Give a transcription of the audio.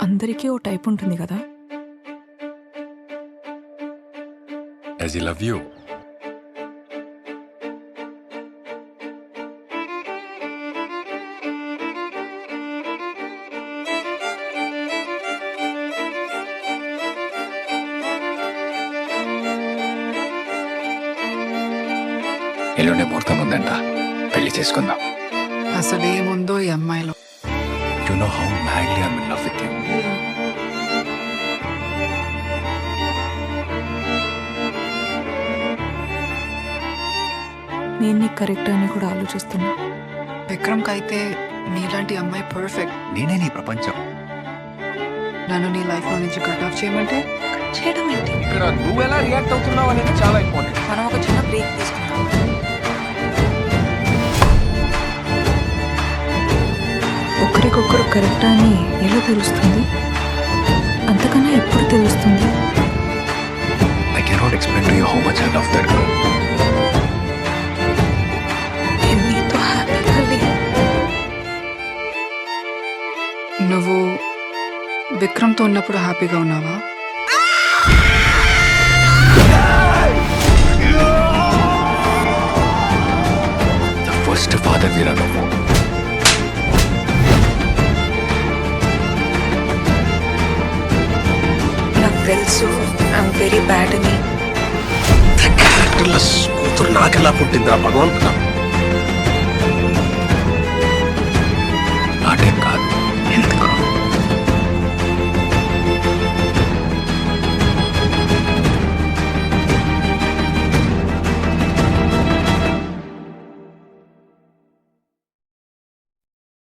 అందరికీ ఓ టైప్ ఉంటుంది కదా. As I love you. ఎల్లుండే ముహూర్తం ఉందంట, పెళ్లి చేసుకుందాం. అసలు ఏముందో ఈ అమ్మాయిలో. You know how madly I'm in love with you. నేను నీకు కరెక్ట్ అని కూడా ఆలోచిస్తున్నా. విక్రమ్కి అయితే నీలాంటి అమ్మాయి పర్ఫెక్ట్. నేనే నీ ప్రపంచం. నన్ను నీ లైఫ్ లో నుంచి కట్ ఆఫ్ చేయమంటే చేయడం ఏంటి? ఇక్కడ నువ్వు ఎలా రియాక్ట్ అవుతున్నావు అనేది చాలా ఇంపార్టెంట్. మనం ఒక చిన్న బ్రేక్ తీసుకున్నాం. ఒకరికొకరు కరెక్ట్ అని ఎలా తెలుస్తుంది? అంతకన్నా ఎప్పుడు తెలుస్తుంది? I cannot explain to you how much I love that girl. నేను నీతో హ్యాపీగా లేను. నువ్వు విక్రమ్తో ఉన్నప్పుడు హ్యాపీగా ఉన్నావా? The first father వీరా నువ్వు. నాకు తెలుసు ఐఎమ్ వెరీ బ్యాడ్ అని. కూతురు నాకెలా పుట్టిందిరా భగవంతుడా.